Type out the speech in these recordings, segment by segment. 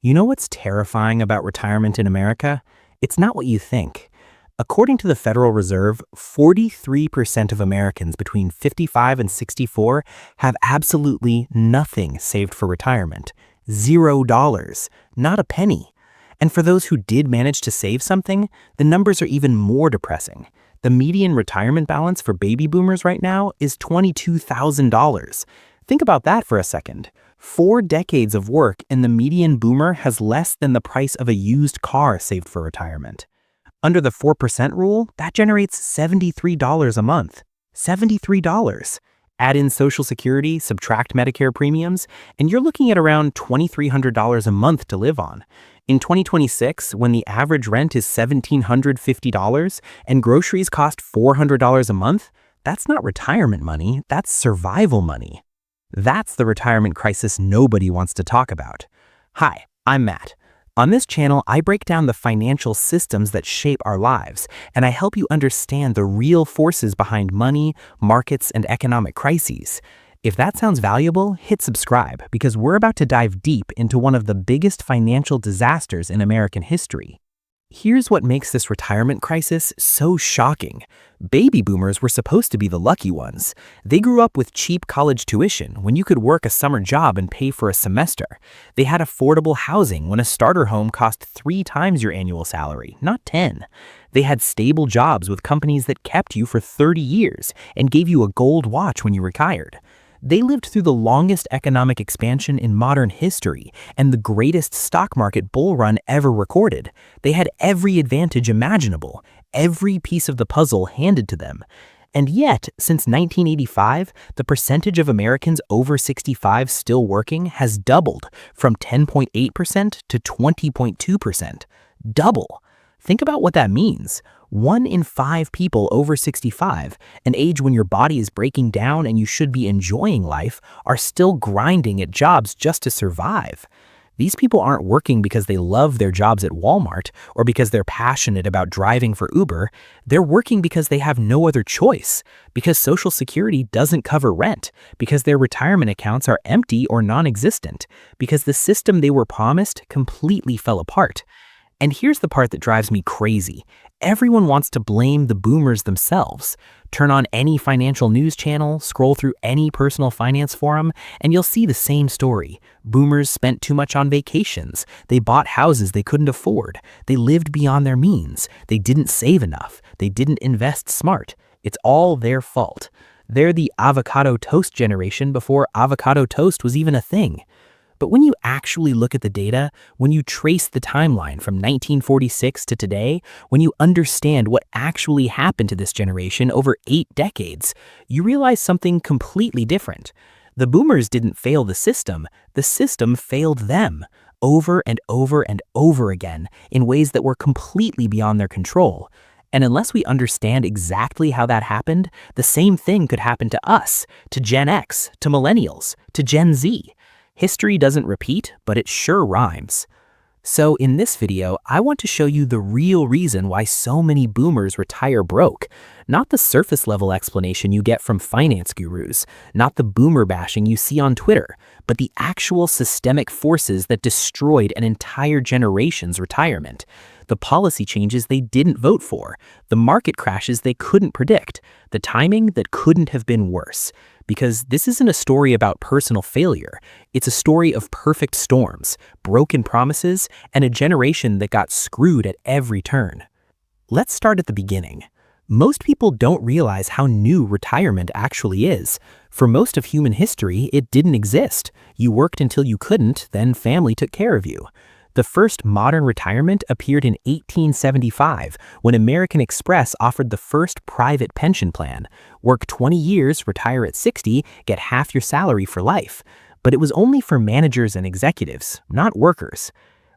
You know what's terrifying about retirement in America? It's not what you think. According to the Federal Reserve, 43% of Americans between 55 and 64 have absolutely nothing saved for retirement. $0, not a penny. And for those who did manage to save something, the numbers are even more depressing. The median retirement balance for baby boomers right now is $22,000. Think about that for a second. 4 decades of work and the median boomer has less than the price of a used car saved for retirement. Under the 4% rule, that generates $73 a month. $73. Add in Social Security, subtract Medicare premiums, and you're looking at around $2,300 a month to live on. In 2026, when the average rent is $1,750 and groceries cost $400 a month, that's not retirement money, that's survival money. That's the retirement crisis nobody wants to talk about. Hi, I'm Matt. On this channel, I break down the financial systems that shape our lives, and I help you understand the real forces behind money, markets, and economic crises. If that sounds valuable, hit subscribe, because we're about to dive deep into one of the biggest financial disasters in American history. Here's what makes this retirement crisis so shocking. Baby boomers were supposed to be the lucky ones. They grew up with cheap college tuition when you could work a summer job and pay for a semester. They had affordable housing when a starter home cost 3 times your annual salary, not 10. They had stable jobs with companies that kept you for 30 years and gave you a gold watch when you retired. They lived through the longest economic expansion in modern history and the greatest stock market bull run ever recorded. They had every advantage imaginable, every piece of the puzzle handed to them. And yet, since 1985, the percentage of Americans over 65 still working has doubled from 10.8% to 20.2%. Double. Think about what that means. 1 in 5 people over 65, an age when your body is breaking down and you should be enjoying life, are still grinding at jobs just to survive. These people aren't working because they love their jobs at Walmart or because they're passionate about driving for Uber. They're working because they have no other choice, because Social Security doesn't cover rent, because their retirement accounts are empty or non-existent, because the system they were promised completely fell apart. And here's the part that drives me crazy. Everyone wants to blame the boomers themselves. Turn on any financial news channel, scroll through any personal finance forum, and you'll see the same story. Boomers spent too much on vacations. They bought houses they couldn't afford. They lived beyond their means. They didn't save enough. They didn't invest smart. It's all their fault. They're the avocado toast generation before avocado toast was even a thing. But when you actually look at the data, when you trace the timeline from 1946 to today, when you understand what actually happened to this generation over 8 decades, you realize something completely different. The boomers didn't fail the system failed them, over and over and over again, in ways that were completely beyond their control. And unless we understand exactly how that happened, the same thing could happen to us, to Gen X, to millennials, to Gen Z. History doesn't repeat, but it sure rhymes. So in this video, I want to show you the real reason why so many boomers retire broke. Not the surface level explanation you get from finance gurus, not the boomer bashing you see on Twitter, but the actual systemic forces that destroyed an entire generation's retirement. The policy changes they didn't vote for, the market crashes they couldn't predict, the timing that couldn't have been worse. Because this isn't a story about personal failure. It's a story of perfect storms, broken promises, and a generation that got screwed at every turn. Let's start at the beginning. Most people don't realize how new retirement actually is. For most of human history, it didn't exist. You worked until you couldn't, then family took care of you. The first modern retirement appeared in 1875 when American Express offered the first private pension plan. Work 20 years, retire at 60, get half your salary for life. But it was only for managers and executives, not workers.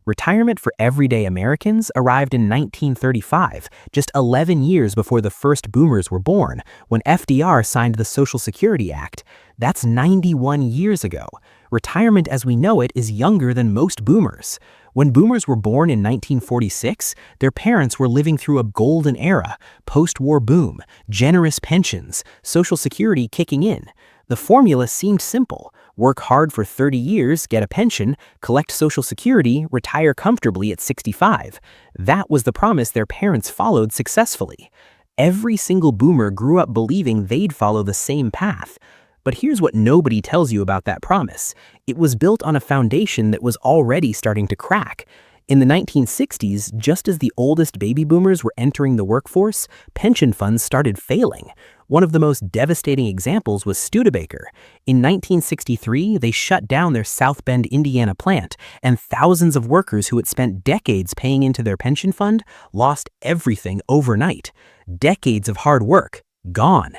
Retirement for everyday Americans arrived in 1935, just 11 years before the first boomers were born, when FDR signed the Social Security Act. That's 91 years ago. Retirement as we know it is younger than most boomers. When boomers were born in 1946, their parents were living through a golden era, post-war boom, generous pensions, Social Security kicking in. The formula seemed simple. Work hard for 30 years, get a pension, collect Social Security, retire comfortably at 65. That was the promise their parents followed successfully. Every single boomer grew up believing they'd follow the same path. But here's what nobody tells you about that promise. It was built on a foundation that was already starting to crack. In the 1960s, just as the oldest baby boomers were entering the workforce, pension funds started failing. One of the most devastating examples was Studebaker. In 1963, they shut down their South Bend, Indiana plant, and thousands of workers who had spent decades paying into their pension fund lost everything overnight. Decades of hard work, gone.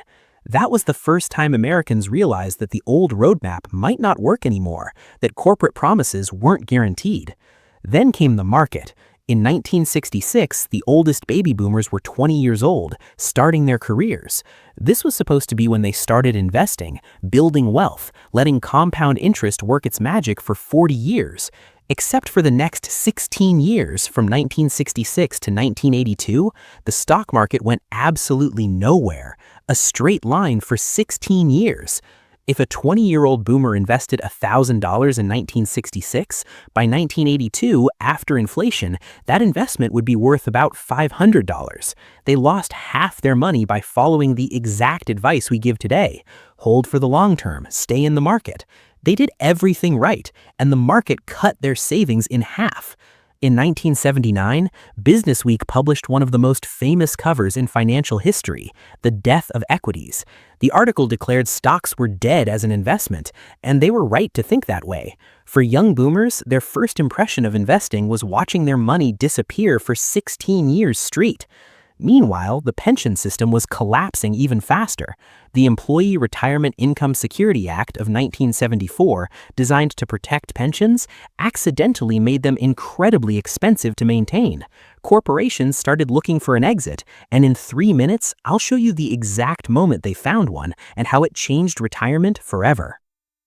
That was the first time Americans realized that the old roadmap might not work anymore, that corporate promises weren't guaranteed. Then came the market. In 1966, the oldest baby boomers were 20 years old, starting their careers. This was supposed to be when they started investing, building wealth, letting compound interest work its magic for 40 years. Except for the next 16 years, from 1966 to 1982, the stock market went absolutely nowhere, a straight line for 16 years. If a 20-year-old boomer invested $1,000 in 1966, by 1982, after inflation, that investment would be worth about $500. They lost half their money by following the exact advice we give today. Hold for the long term, stay in the market. They did everything right, and the market cut their savings in half. In 1979, Businessweek published one of the most famous covers in financial history, The Death of Equities. The article declared stocks were dead as an investment, and they were right to think that way. For young boomers, their first impression of investing was watching their money disappear for 16 years straight. Meanwhile, the pension system was collapsing even faster. The Employee Retirement Income Security Act of 1974, designed to protect pensions, accidentally made them incredibly expensive to maintain. Corporations started looking for an exit, and in 3 minutes, I'll show you the exact moment they found one and how it changed retirement forever.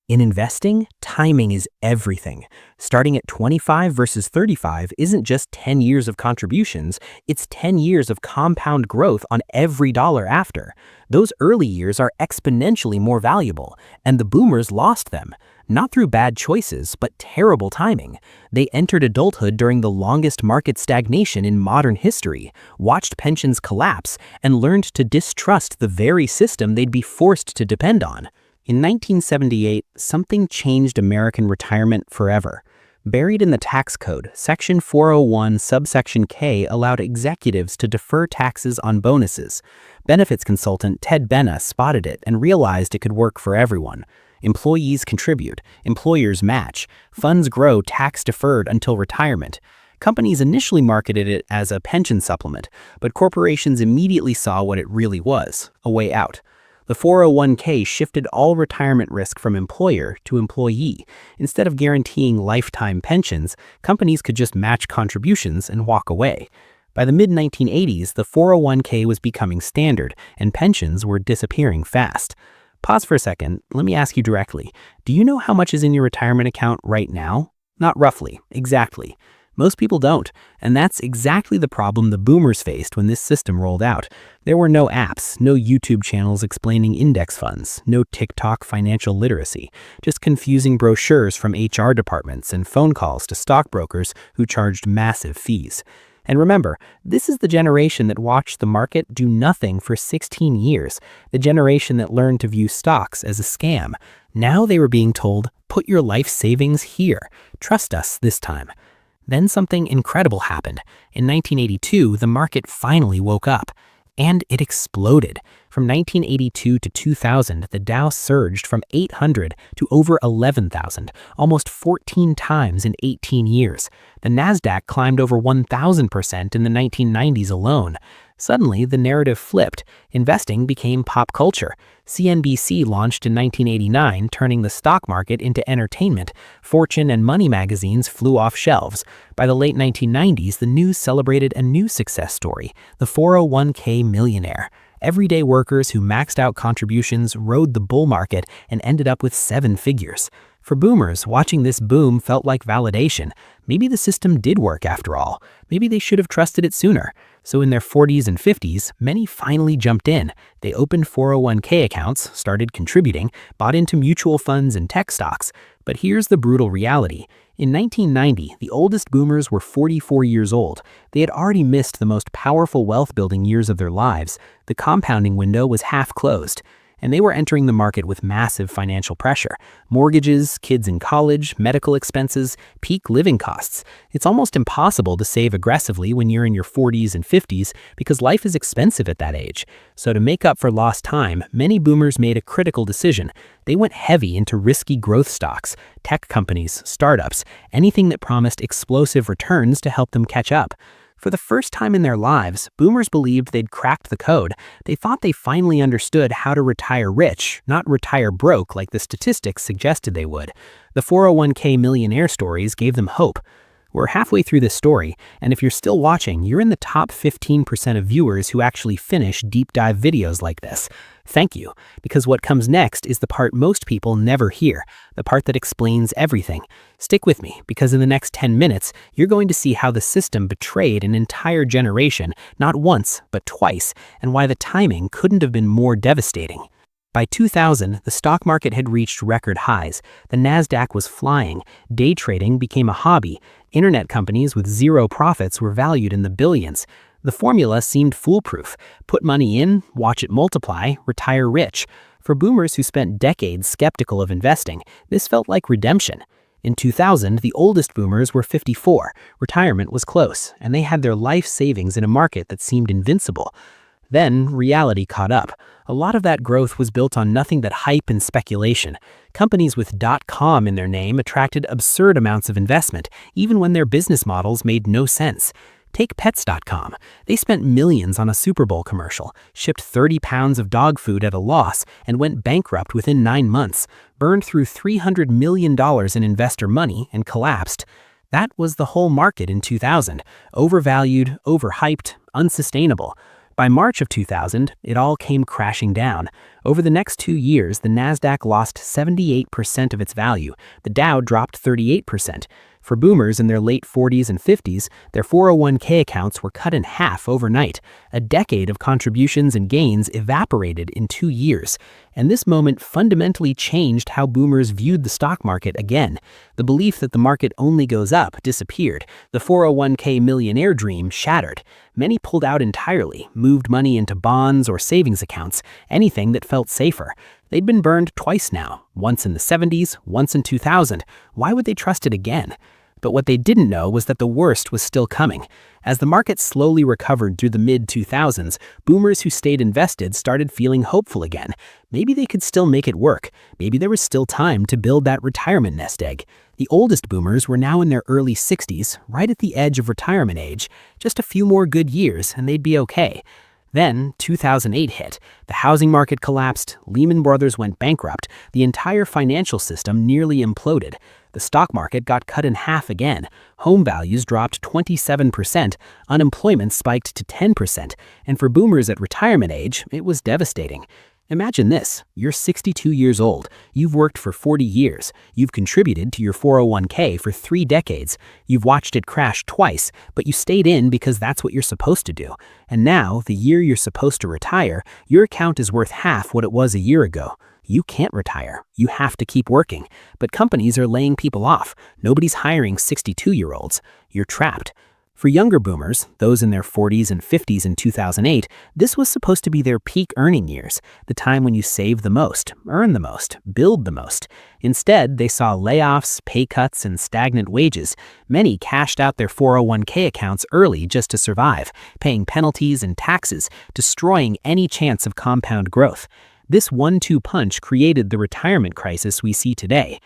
In investing, timing is everything. Starting at 25 versus 35 isn't just 10 years of contributions, it's 10 years of compound growth on every dollar after. Those early years are exponentially more valuable, and the boomers lost them. Not through bad choices, but terrible timing. They entered adulthood during the longest market stagnation in modern history, watched pensions collapse, and learned to distrust the very system they'd be forced to depend on. In 1978, something changed American retirement forever. Buried in the tax code, Section 401, subsection K allowed executives to defer taxes on bonuses. Benefits consultant Ted Benna spotted it and realized it could work for everyone. Employees contribute, employers match, funds grow tax-deferred until retirement. Companies initially marketed it as a pension supplement, but corporations immediately saw what it really was, a way out. The 401k shifted all retirement risk from employer to employee. Instead of guaranteeing lifetime pensions, companies could just match contributions and walk away. By the mid-1980s, the 401k was becoming standard, and pensions were disappearing fast. Pause for a second. Let me ask you directly. Do you know how much is in your retirement account right now? Not roughly, exactly. Most people don't, and that's exactly the problem the boomers faced when this system rolled out. There were no apps, no YouTube channels explaining index funds, no TikTok financial literacy, just confusing brochures from HR departments and phone calls to stockbrokers who charged massive fees. And remember, this is the generation that watched the market do nothing for 16 years, the generation that learned to view stocks as a scam. Now they were being told, put your life savings here. Trust us this time. Then something incredible happened. In 1982, the market finally woke up. And it exploded. From 1982 to 2000, the Dow surged from 800 to over 11,000, almost 14 times in 18 years. The NASDAQ climbed over 1,000% in the 1990s alone. Suddenly, the narrative flipped. Investing became pop culture. CNBC launched in 1989, turning the stock market into entertainment. Fortune and Money magazines flew off shelves. By the late 1990s, the news celebrated a new success story, the 401k millionaire. Everyday workers who maxed out contributions rode the bull market and ended up with seven figures. For boomers, watching this boom felt like validation. Maybe the system did work after all. Maybe they should have trusted it sooner. So in their 40s and 50s, many finally jumped in. They opened 401k accounts, started contributing, bought into mutual funds and tech stocks. But here's the brutal reality. In 1990, the oldest boomers were 44 years old. They had already missed the most powerful wealth-building years of their lives. The compounding window was half closed. And they were entering the market with massive financial pressure. Mortgages, kids in college, medical expenses, peak living costs. It's almost impossible to save aggressively when you're in your 40s and 50s because life is expensive at that age. So to make up for lost time, many boomers made a critical decision. They went heavy into risky growth stocks, tech companies, startups, anything that promised explosive returns to help them catch up. For the first time in their lives, boomers believed they'd cracked the code. They thought they finally understood how to retire rich, not retire broke like the statistics suggested they would. The 401k millionaire stories gave them hope. We're halfway through this story, and if you're still watching, you're in the top 15% of viewers who actually finish deep dive videos like this. Thank you, because what comes next is the part most people never hear, the part that explains everything. Stick with me, because in the next 10 minutes, you're going to see how the system betrayed an entire generation, not once, but twice, and why the timing couldn't have been more devastating. By 2000, the stock market had reached record highs. The NASDAQ was flying. Day trading became a hobby. Internet companies with zero profits were valued in the billions. The formula seemed foolproof. Put money in, watch it multiply, retire rich. For boomers who spent decades skeptical of investing, this felt like redemption. In 2000, the oldest boomers were 54. Retirement was close, and they had their life savings in a market that seemed invincible. Then, reality caught up. A lot of that growth was built on nothing but hype and speculation. Companies with .com in their name attracted absurd amounts of investment, even when their business models made no sense. Take Pets.com. They spent millions on a Super Bowl commercial, shipped 30 pounds of dog food at a loss, and went bankrupt within 9 months, burned through $300 million in investor money, and collapsed. That was the whole market in 2000. Overvalued, overhyped, unsustainable. By March of 2000, it all came crashing down. Over the next 2 years, the NASDAQ lost 78% of its value. The Dow dropped 38%. For boomers in their late 40s and 50s, their 401k accounts were cut in half overnight. A decade of contributions and gains evaporated in 2 years. And this moment fundamentally changed how boomers viewed the stock market again. The belief that the market only goes up disappeared. The 401k millionaire dream shattered. Many pulled out entirely, moved money into bonds or savings accounts, anything that felt safer. They'd been burned twice now, once in the 70s, once in 2000. Why would they trust it again? But what they didn't know was that the worst was still coming. As the market slowly recovered through the mid-2000s, boomers who stayed invested started feeling hopeful again. Maybe they could still make it work. Maybe there was still time to build that retirement nest egg. The oldest boomers were now in their early 60s, right at the edge of retirement age. Just a few more good years and they'd be okay. Then, 2008 hit. The housing market collapsed, Lehman Brothers went bankrupt, the entire financial system nearly imploded. The stock market got cut in half again. Home values dropped 27%, unemployment spiked to 10%, and for boomers at retirement age, it was devastating. Imagine this, you're 62 years old, you've worked for 40 years, you've contributed to your 401k for 3 decades, you've watched it crash twice, but you stayed in because that's what you're supposed to do. And now, the year you're supposed to retire, your account is worth half what it was a year ago. You can't retire. You have to keep working. But companies are laying people off. Nobody's hiring 62-year-olds. You're trapped. For younger boomers, those in their 40s and 50s in 2008, this was supposed to be their peak earning years, the time when you save the most, earn the most, build the most. Instead, they saw layoffs, pay cuts, and stagnant wages. Many cashed out their 401k accounts early just to survive, paying penalties and taxes, destroying any chance of compound growth. This 1-2 punch created the retirement crisis we see today.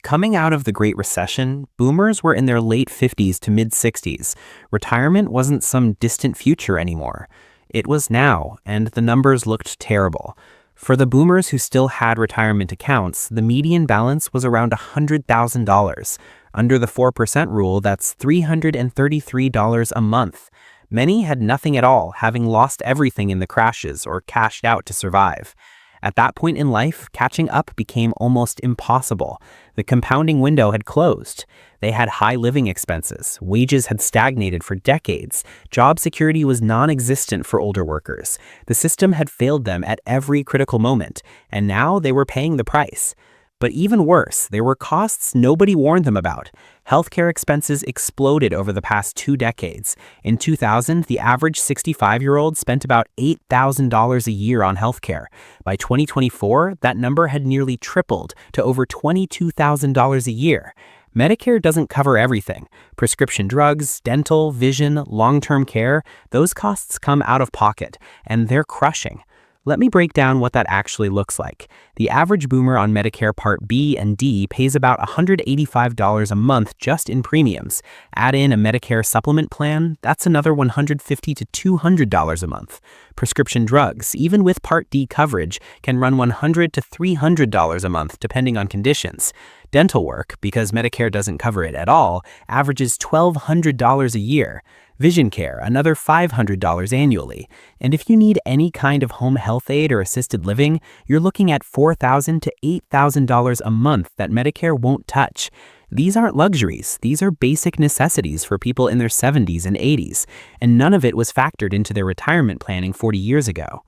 Coming out of the Great Recession, boomers were in their late 50s to mid-60s. Retirement wasn't some distant future anymore. It was now, and the numbers looked terrible. For the boomers who still had retirement accounts, the median balance was around $100,000. Under the 4% rule, that's $333 a month. Many had nothing at all, having lost everything in the crashes or cashed out to survive. At that point in life, catching up became almost impossible. The compounding window had closed. They had high living expenses. Wages had stagnated for decades. Job security was non-existent for older workers. The system had failed them at every critical moment, and now they were paying the price. But even worse, there were costs nobody warned them about. Healthcare expenses exploded over the past 2 decades. In 2000, the average 65-year-old spent about $8,000 a year on healthcare. By 2024, that number had nearly tripled to over $22,000 a year. Medicare doesn't cover everything. Prescription drugs, dental, vision, long-term care, those costs come out of pocket, and they're crushing. Let me break down what that actually looks like. The average boomer on Medicare Part B and D pays about $185 a month just in premiums. Add in a Medicare supplement plan, that's another $150 to $200 a month. Prescription drugs, even with Part D coverage, can run $100 to $300 a month depending on conditions. Dental work, because Medicare doesn't cover it at all, averages $1,200 a year. Vision care, another $500 annually. And if you need any kind of home health aid or assisted living, you're looking at $4,000 to $8,000 a month that Medicare won't touch. These aren't luxuries, these are basic necessities for people in their 70s and 80s, and none of it was factored into their retirement planning 40 years ago.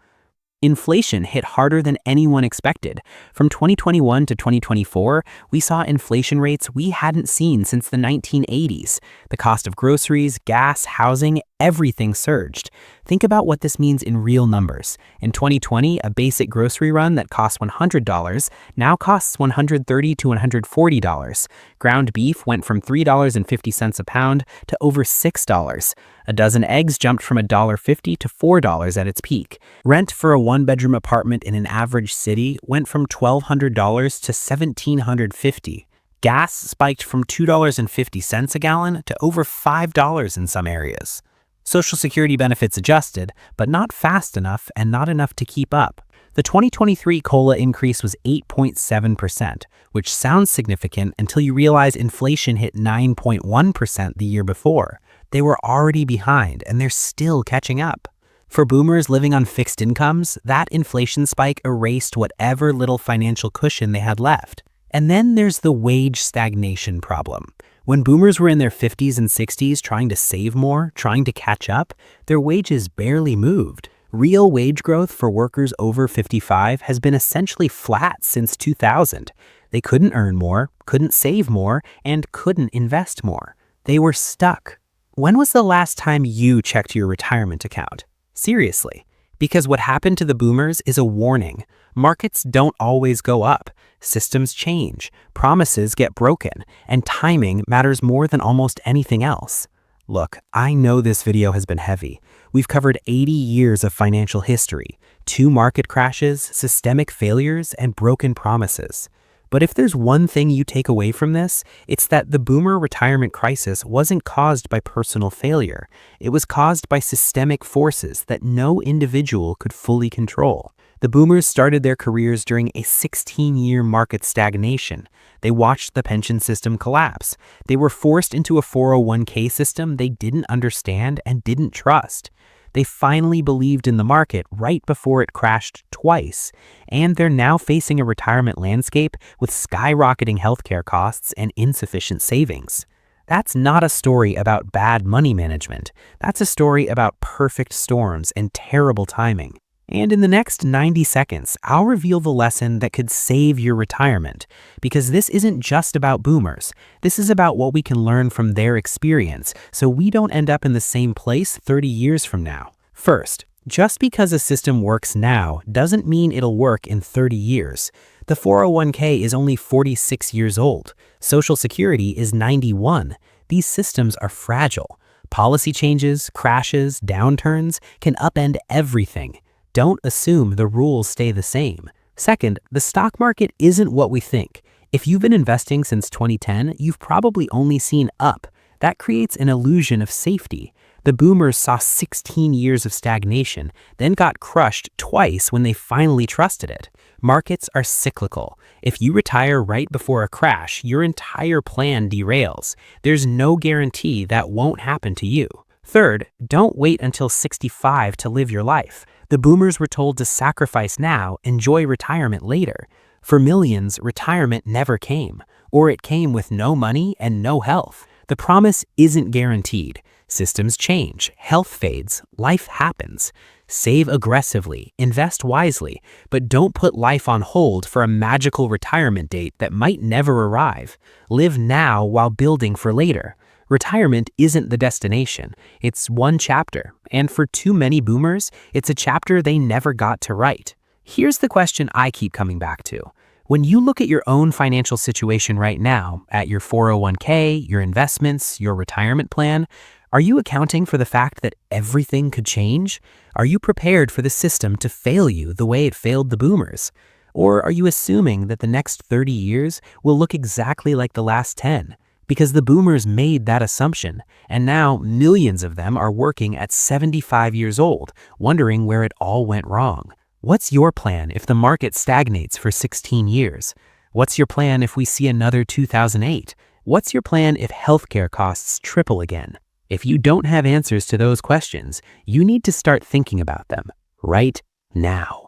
Inflation hit harder than anyone expected. From 2021 to 2024, we saw inflation rates we hadn't seen since the 1980s. The cost of groceries, gas, housing, everything surged. Think about what this means in real numbers. In 2020, a basic grocery run that cost $100 now costs $130 to $140. Ground beef went from $3.50 a pound to over $6. A dozen eggs jumped from $1.50 to $4 at its peak. Rent for a one-bedroom apartment in an average city went from $1,200 to $1,750. Gas spiked from $2.50 a gallon to over $5 in some areas. Social Security benefits adjusted, but not fast enough and not enough to keep up. The 2023 COLA increase was 8.7%, which sounds significant until you realize inflation hit 9.1% the year before. They were already behind, and they're still catching up. For boomers living on fixed incomes, that inflation spike erased whatever little financial cushion they had left. And then there's the wage stagnation problem. When boomers were in their 50s and 60s trying to save more, trying to catch up, their wages barely moved. Real wage growth for workers over 55 has been essentially flat since 2000. They couldn't earn more, couldn't save more, and couldn't invest more. They were stuck. When was the last time you checked your retirement account? Seriously. Because what happened to the boomers is a warning. Markets don't always go up. Systems change, promises get broken, and timing matters more than almost anything else. Look, I know this video has been heavy. We've covered 80 years of financial history, 2 market crashes, systemic failures, and broken promises. But if there's one thing you take away from this, it's that the boomer retirement crisis wasn't caused by personal failure. It was caused by systemic forces that no individual could fully control. The boomers started their careers during a 16-year market stagnation. They watched the pension system collapse. They were forced into a 401k system they didn't understand and didn't trust. They finally believed in the market right before it crashed twice, and they're now facing a retirement landscape with skyrocketing healthcare costs and insufficient savings. That's not a story about bad money management. That's a story about perfect storms and terrible timing. And in the next 90 seconds, I'll reveal the lesson that could save your retirement. Because this isn't just about boomers. This is about what we can learn from their experience so we don't end up in the same place 30 years from now. First, just because a system works now doesn't mean it'll work in 30 years. The 401k is only 46 years old. Social Security is 91. These systems are fragile. Policy changes, crashes, downturns can upend everything. Don't assume the rules stay the same. Second, the stock market isn't what we think. If you've been investing since 2010, you've probably only seen up. That creates an illusion of safety. The boomers saw 16 years of stagnation, then got crushed twice when they finally trusted it. Markets are cyclical. If you retire right before a crash, your entire plan derails. There's no guarantee that won't happen to you. Third, don't wait until 65 to live your life. The boomers were told to sacrifice now, enjoy retirement later. For millions, retirement never came, or it came with no money and no health. The promise isn't guaranteed. Systems change, health fades, life happens. Save aggressively, invest wisely, but don't put life on hold for a magical retirement date that might never arrive. Live now while building for later. Retirement isn't the destination, it's one chapter, and for too many boomers, it's a chapter they never got to write. Here's the question I keep coming back to. When you look at your own financial situation right now, at your 401k, your investments, your retirement plan, are you accounting for the fact that everything could change? Are you prepared for the system to fail you the way it failed the boomers? Or are you assuming that the next 30 years will look exactly like the last 10? Because the boomers made that assumption, and now millions of them are working at 75 years old, wondering where it all went wrong. What's your plan if the market stagnates for 16 years? What's your plan if we see another 2008? What's your plan if healthcare costs triple again? If you don't have answers to those questions, you need to start thinking about them right now.